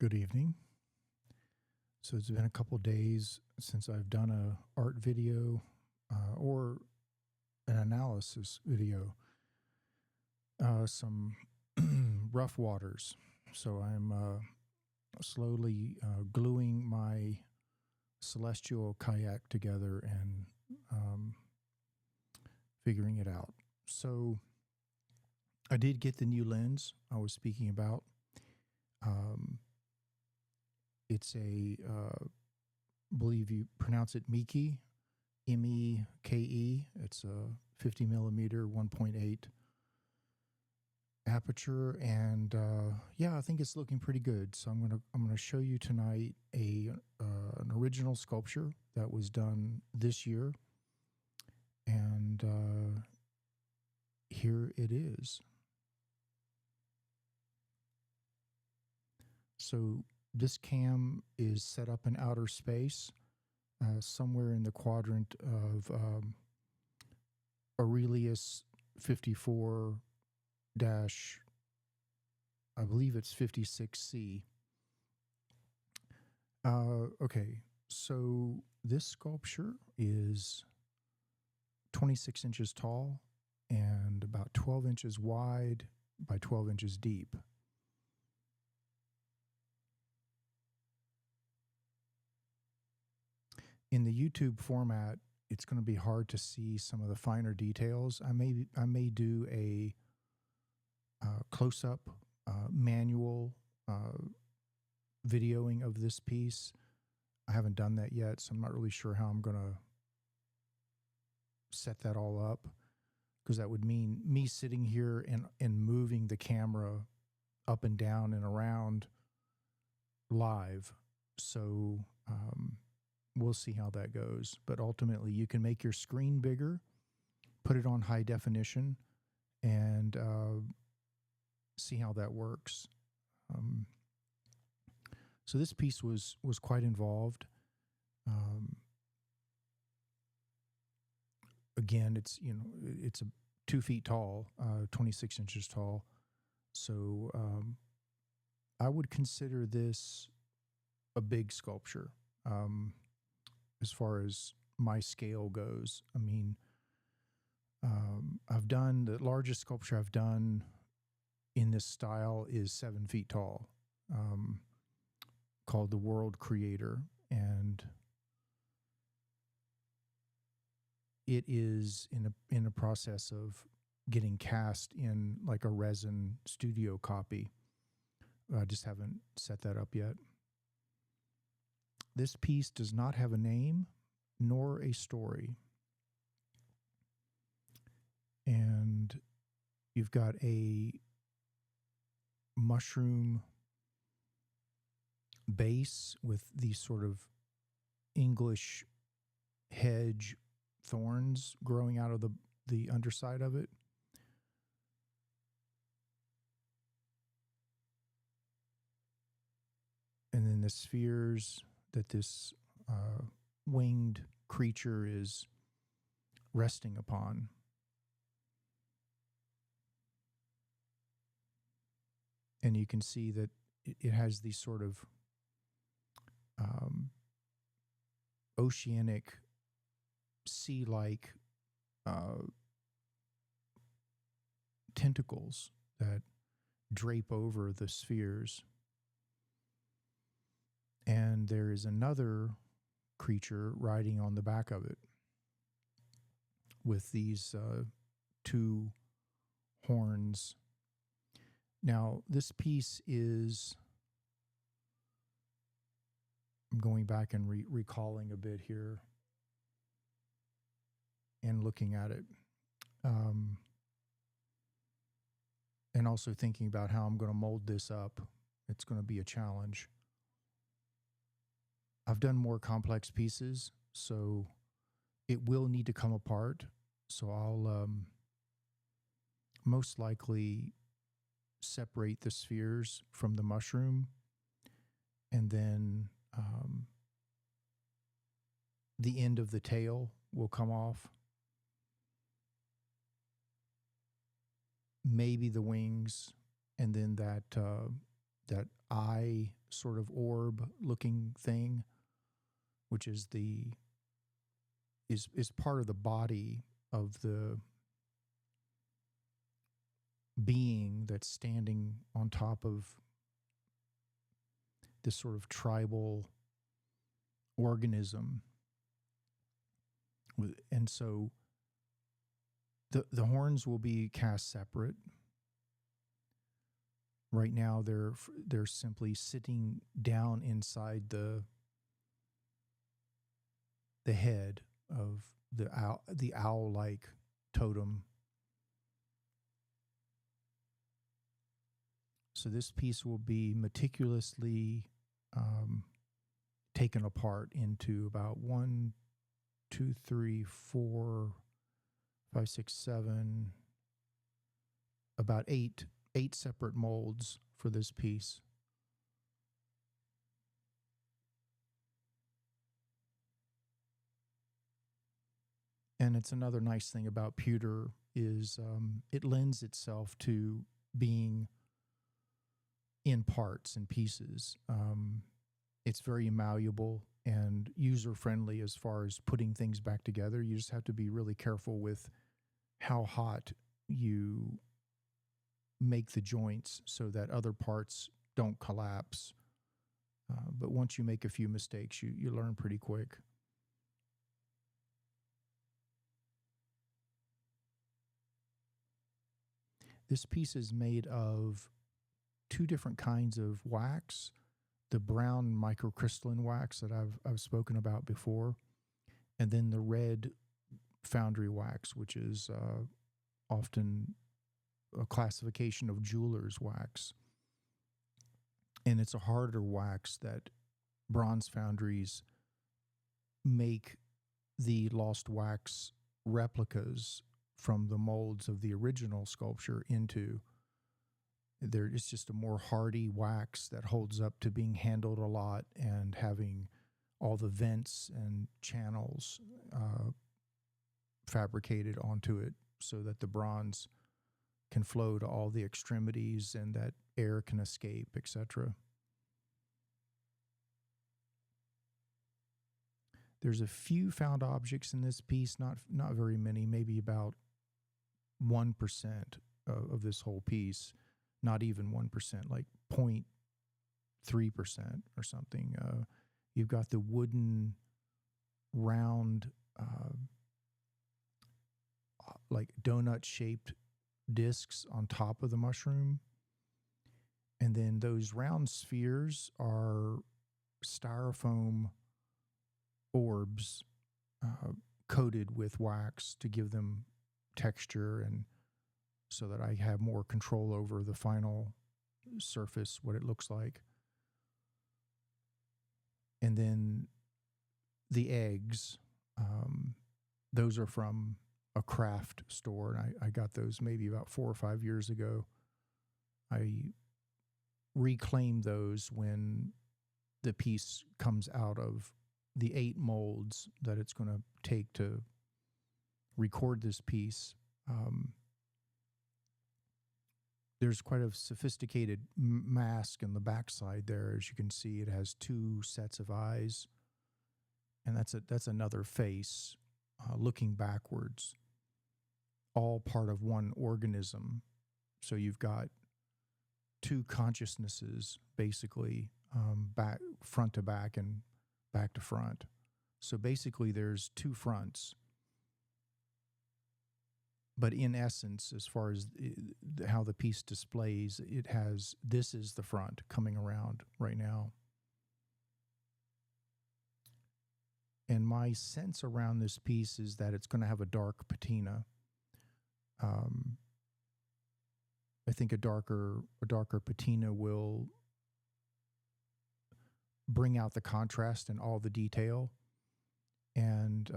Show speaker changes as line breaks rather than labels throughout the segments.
Good evening. So it's been a couple days since I've done a art video or an analysis video, some rough waters. So I'm slowly gluing my celestial kayak together and figuring it out. So I did get the new lens I was speaking about. It's a, believe you pronounce it Meke, M-E-K-E. It's a 50 millimeter, 1.8 aperture, and yeah, I think it's looking pretty good. So I'm gonna show you tonight an original sculpture that was done this year, and here it is. So this cam is set up in outer space, somewhere in the quadrant of Aurelius 54 dash, I believe it's 56C. Okay, so this sculpture is 26 inches tall and about 12 inches wide by 12 inches deep. In the YouTube format, it's going to be hard to see some of the finer details. I may do a close-up manual videoing of this piece. I haven't done that yet, so I'm not really sure how I'm going to set that all up, because that would mean me sitting here and moving the camera up and down and around live. So we'll see how that goes. But ultimately, you can make your screen bigger, put it on high definition, and see how that works. So this piece was quite involved. Again, it's a 2 feet tall, 26 inches tall. So I would consider this a big sculpture. As far as my scale goes, I mean, I've done the largest sculpture I've done in this style is 7 feet tall, called The World Creator, and it is in a process of getting cast in like a resin studio copy. I just haven't set that up yet. This piece does not have a name nor a story. And you've got a mushroom base with these sort of English hedge thorns growing out of the underside of it. And then the spheres that this winged creature is resting upon. And you can see that it has these sort of oceanic, sea-like tentacles that drape over the spheres. And there is another creature riding on the back of it with these two horns. Now, this piece is, I'm going back and recalling a bit here and looking at it. And also thinking about how I'm going to mold this up. It's going to be a challenge. I've done more complex pieces, so it will need to come apart. So I'll most likely separate the spheres from the mushroom, and then the end of the tail will come off. Maybe the wings, and then that that eye sort of orb looking thing, which is is part of the body of the being that's standing on top of this sort of tribal organism. And so the horns will be cast separate. Right now they're simply sitting down inside the head of the owl-like totem. So this piece will be meticulously taken apart into about 1, 2, 3, 4, 5, 6, 7, about eight separate molds for this piece. And it's another nice thing about pewter is it lends itself to being in parts and pieces. It's very malleable and user-friendly as far as putting things back together. You just have to be really careful with how hot you make the joints so that other parts don't collapse. But once you make a few mistakes, you learn pretty quick. This piece is made of 2 different kinds of wax, the brown microcrystalline wax that I've spoken about before, and then the red foundry wax, which is often a classification of jeweler's wax. And it's a harder wax that bronze foundries make the lost wax replicas from the molds of the original sculpture into. It's just a more hardy wax that holds up to being handled a lot and having all the vents and channels fabricated onto it so that the bronze can flow to all the extremities and that air can escape, etc. There's a few found objects in this piece, not very many, maybe about 1% of this whole piece. Not even 1%, like 0.3% or something. You've got the wooden round, like donut-shaped discs on top of the mushroom. And then those round spheres are styrofoam orbs coated with wax to give them texture and so that I have more control over the final surface, what it looks like. And then the eggs, those are from a craft store, and I got those maybe about 4 or 5 years ago. I reclaimed those when the piece comes out of the 8 molds that it's going to take to record this piece. There's quite a sophisticated mask in the backside there. As you can see, it has 2 sets of eyes, and that's another face looking backwards, all part of one organism. So you've got 2 consciousnesses, basically, back front to back and back to front. So basically, there's 2 fronts. But in essence, as far as how the piece displays, it has, this is the front coming around right now. And my sense around this piece is that it's going to have a dark patina. I think a darker patina will bring out the contrast and all the detail. And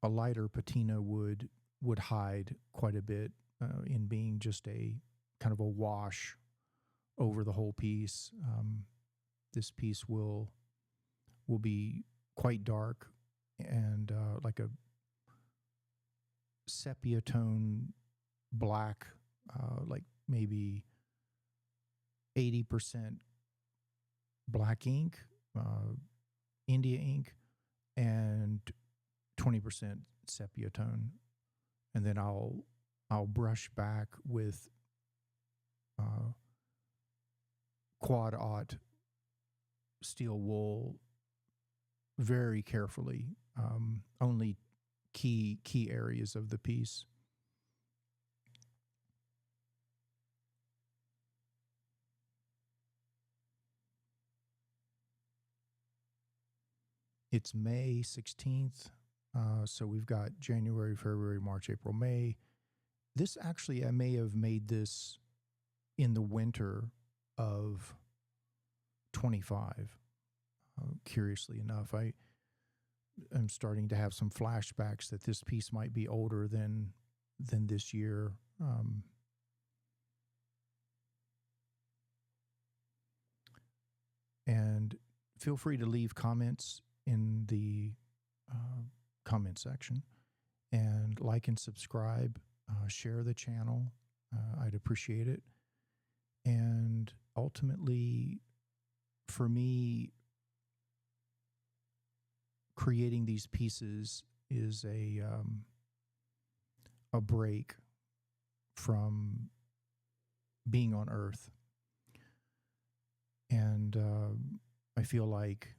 a lighter patina would hide quite a bit in being just a kind of a wash over the whole piece. This piece will be quite dark and like a sepia tone black, like maybe 80% black ink, India ink, and 20% sepia tone, and then I'll brush back with quad aught steel wool very carefully, only key areas of the piece. It's May 16th, so we've got January, February, March, April, May. This actually, I may have made this in the winter of 25. Curiously enough, I am starting to have some flashbacks that this piece might be older than this year. And feel free to leave comments in the comment section, and like and subscribe, share the channel. I'd appreciate it. And ultimately, for me, creating these pieces is a break from being on Earth. And I feel like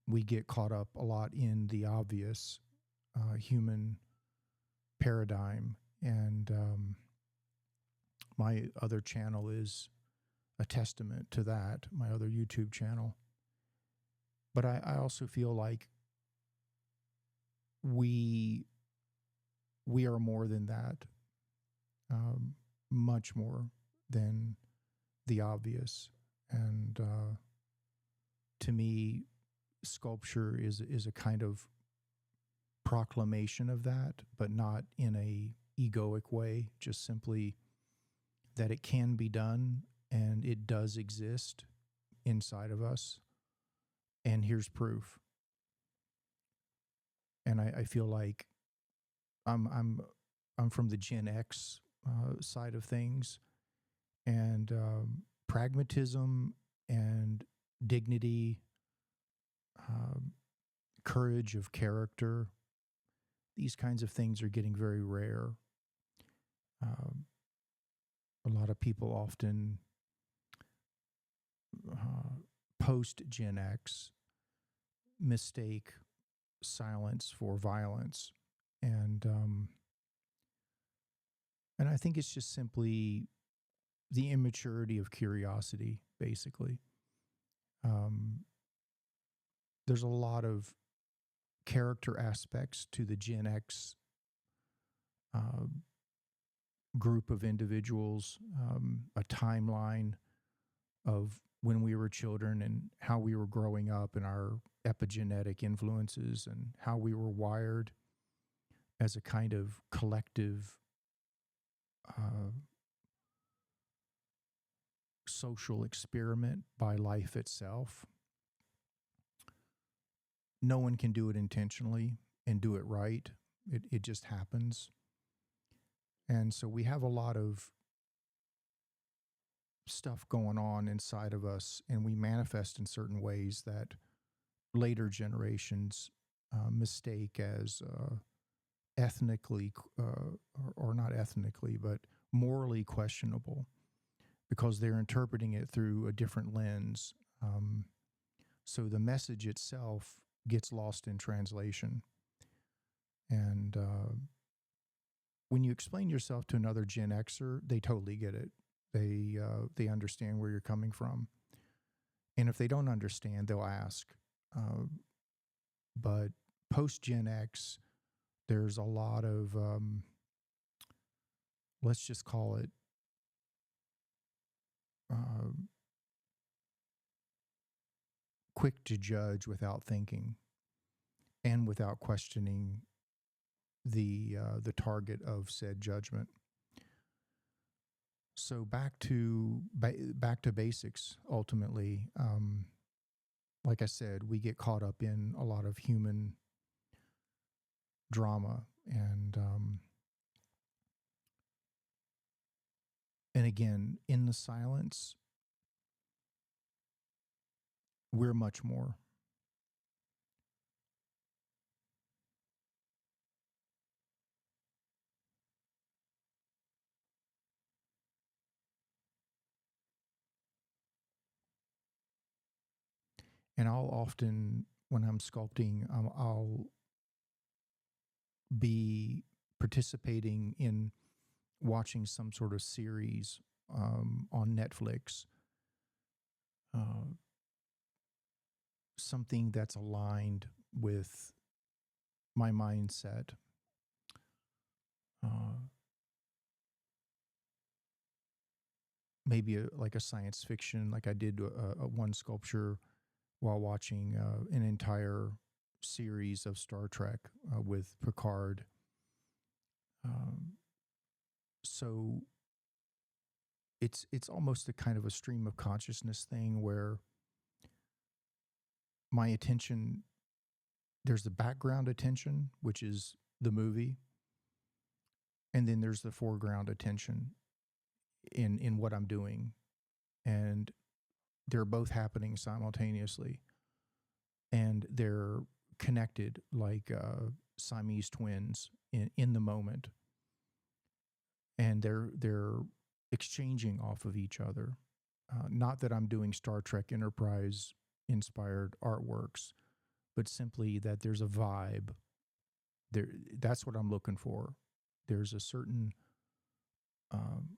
we get caught up a lot in the obvious human paradigm. And my other channel is a testament to that, my other YouTube channel. But I also feel like we are more than that, much more than the obvious. And to me, sculpture is a kind of proclamation of that, but not in a egoic way, just simply that it can be done and it does exist inside of us. And here's proof. And I feel like I'm from the Gen X side of things, and pragmatism and dignity, courage of character, these kinds of things are getting very rare. A lot of people often post Gen X mistake silence for violence, and I think it's just simply the immaturity of curiosity, basically. There's a lot of character aspects to the Gen X group of individuals, a timeline of when we were children and how we were growing up and our epigenetic influences and how we were wired as a kind of collective social experiment by life itself. No one can do it intentionally and do it right. It just happens. And so we have a lot of stuff going on inside of us, and we manifest in certain ways that later generations mistake as ethnically, or not ethnically, but morally questionable, because they're interpreting it through a different lens. So the message itself gets lost in translation. And when you explain yourself to another Gen Xer, they totally get it. They understand where you're coming from. And if they don't understand, they'll ask. But post-Gen X, there's a lot of, let's just call it, quick to judge without thinking and without questioning the target of said judgment. So back to basics. Ultimately, like I said, we get caught up in a lot of human drama, and And again, in the silence, we're much more. And I'll often, when I'm sculpting, I'll be participating in watching some sort of series on Netflix, uh, something that's aligned with my mindset. Uh, Maybe like a science fiction, like I did a one sculpture while watching an entire series of Star Trek with Picard. Um, so it's almost a kind of a stream of consciousness thing where my attention, there's the background attention, which is the movie, and then there's the foreground attention in what I'm doing, and they're both happening simultaneously, and they're connected like Siamese twins in the moment, and they're exchanging off of each other. Not that I'm doing Star Trek Enterprise inspired artworks, but simply that there's a vibe there. That's what I'm looking for. There's a certain um,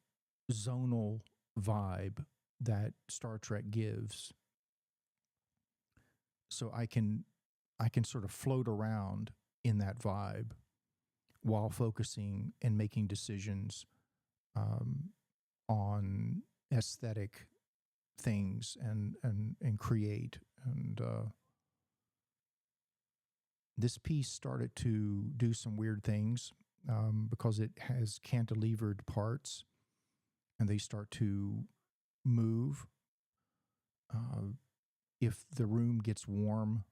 zonal vibe that Star Trek gives, so I can sort of float around in that vibe while focusing and making decisions um, on aesthetic things and create. And this piece started to do some weird things because it has cantilevered parts, and they start to move uh, if the room gets warm,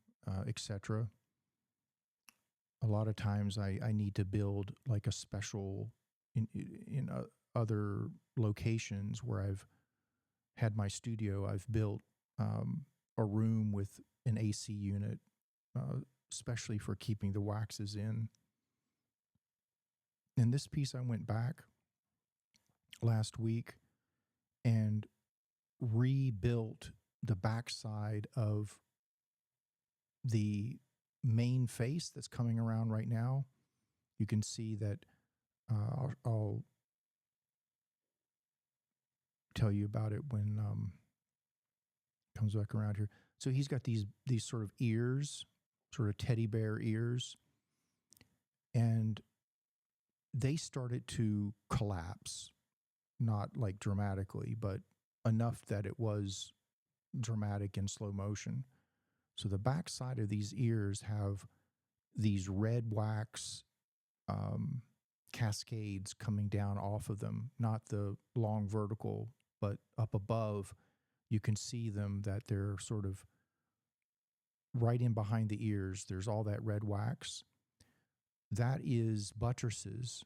etc. A lot of times I need to build like a special in other locations where I've had my studio. I've built a room with an AC unit, uh, especially for keeping the waxes in. In this piece, I went back last week and rebuilt the backside of the main face that's coming around right now. You can see that I'll tell you about it when comes back around here. So he's got these sort of ears, sort of teddy bear ears, and they started to collapse, not like dramatically, but enough that it was dramatic in slow motion. So the backside of these ears have these red wax um, cascades coming down off of them, not the long vertical, but up above. You can see them that they're sort of right in behind the ears. There's all that red wax. That is buttresses,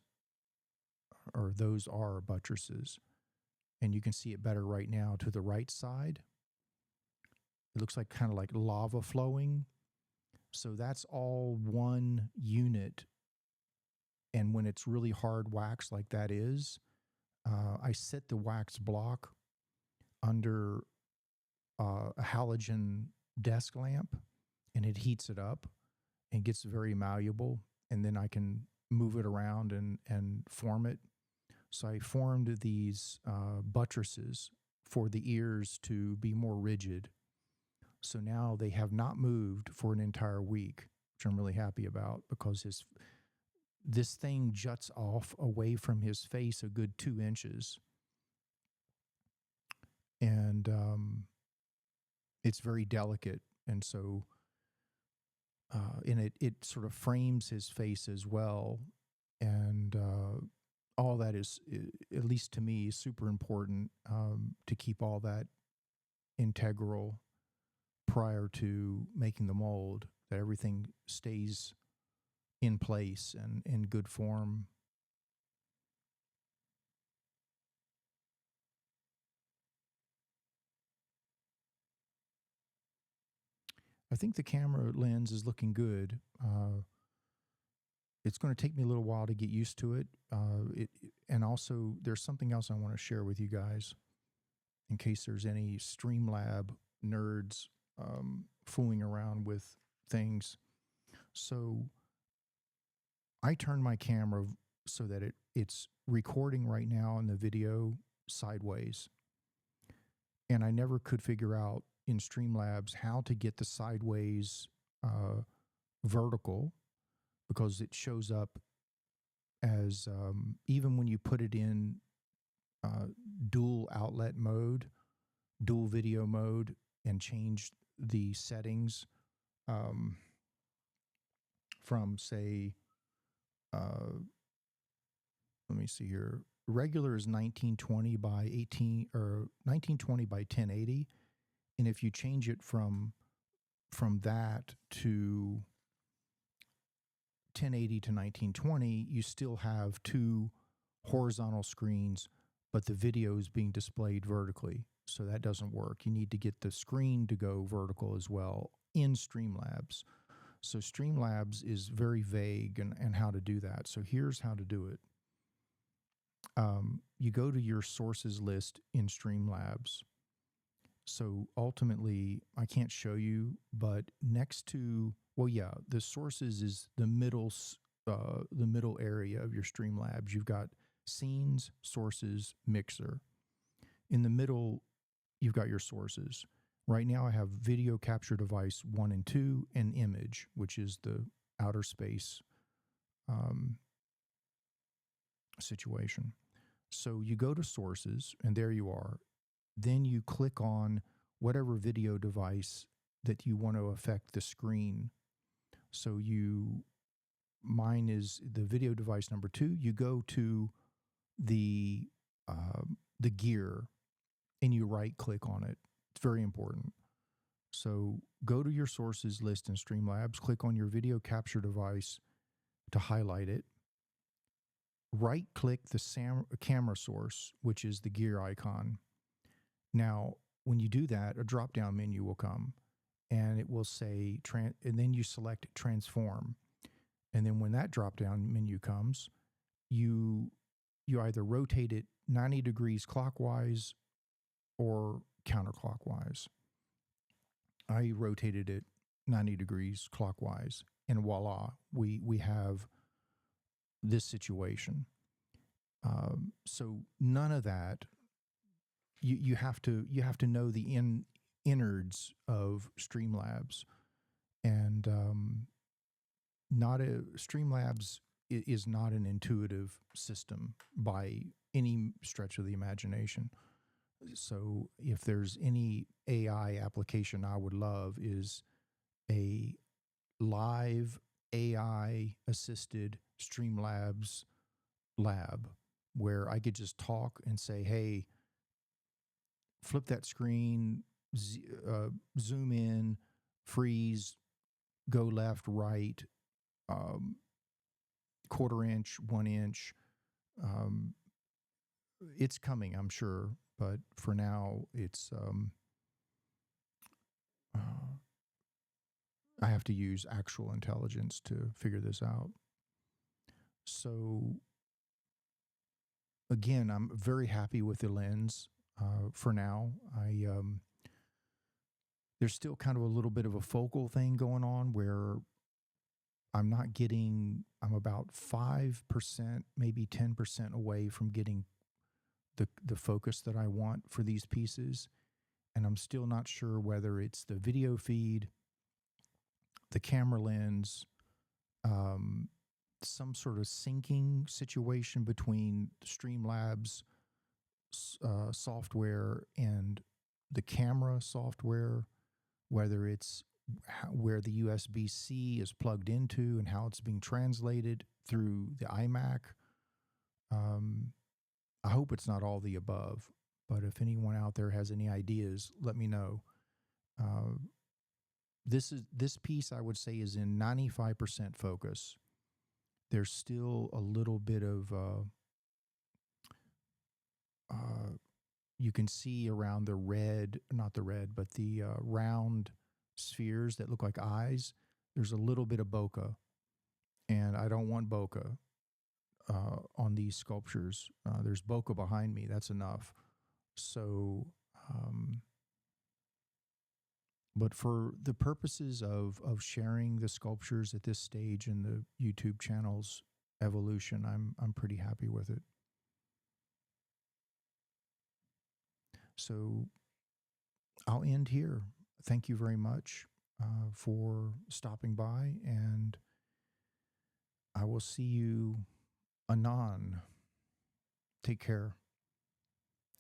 or those are buttresses. And you can see it better right now to the right side. It looks like kind of like lava flowing. So that's all one unit. And when it's really hard wax like that is, I set the wax block under a halogen desk lamp, and it heats it up and gets very malleable. And then I can move it around and form it. So I formed these buttresses for the ears to be more rigid. So now they have not moved for an entire week, which I'm really happy about, because this thing juts off away from his face a good 2 inches. And it's very delicate. And so, and it sort of frames his face as well. And all that is, at least to me, super important to keep all that integral prior to making the mold, that everything stays in place and in good form. I think the camera lens is looking good. It's going to take me a little while to get used to it. And also, there's something else I want to share with you guys in case there's any Streamlab nerds fooling around with things. So I turn my camera so that it's recording right now in the video sideways. And I never could figure out in Streamlabs how to get the sideways vertical, because it shows up as, even when you put it in dual outlet mode, dual video mode, and change the settings from, say, let me see here. Regular is 1920 by 18 or 1920 by 1080, and if you change it from that to 1080 to 1920, you still have two horizontal screens, but the video is being displayed vertically, so that doesn't work. You need to get the screen to go vertical as well in Streamlabs. So Streamlabs is very vague in how to do that. So here's how to do it. You go to your sources list in Streamlabs. So ultimately, I can't show you, but next to, well, yeah, the sources is the middle area of your Streamlabs. You've got scenes, sources, mixer. In the middle, you've got your sources. Right now, I have video capture device 1 and 2 and image, which is the outer space situation. So you go to sources, and there you are. Then you click on whatever video device that you want to affect the screen. So mine is the video device number 2. You go to the gear, and you right click on it. It's very important. So go to your sources list in Streamlabs, click on your video capture device to highlight it. Right click the camera source, which is the gear icon. Now, when you do that, a drop down menu will come, and it will say, and then you select transform. And then when that drop down menu comes, you either rotate it 90 degrees clockwise or counterclockwise. I rotated it 90 degrees clockwise, and voila, we have this situation. So none of that. You have to know the innards of Streamlabs, and Streamlabs is not an intuitive system by any stretch of the imagination. So if there's any AI application I would love, is a live AI assisted Streamlabs lab where I could just talk and say, hey, flip that screen, zoom in, freeze, go left, right, quarter inch, 1 inch. It's coming, I'm sure, but for now, it's I have to use actual intelligence to figure this out. So again, I'm very happy with the lens for now. There's still kind of a little bit of a focal thing going on where I'm about 5%, maybe 10% away from getting the focus that I want for these pieces. And I'm still not sure whether it's the video feed, the camera lens, some sort of syncing situation between Streamlabs software and the camera software, whether it's where the USB-C is plugged into and how it's being translated through the iMac. I hope it's not all the above, but if anyone out there has any ideas, let me know. This piece, I would say, is in 95% focus. There's still a little bit of you can see around the red, not the red, but the round spheres that look like eyes, there's a little bit of bokeh, and I don't want bokeh on these sculptures. There's bokeh behind me. That's enough. So, but for the purposes of sharing the sculptures at this stage in the YouTube channel's evolution, I'm pretty happy with it. So I'll end here. Thank you very much for stopping by, and I will see you anon. Take care,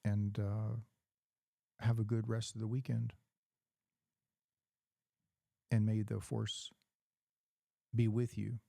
and have a good rest of the weekend. And may the force be with you.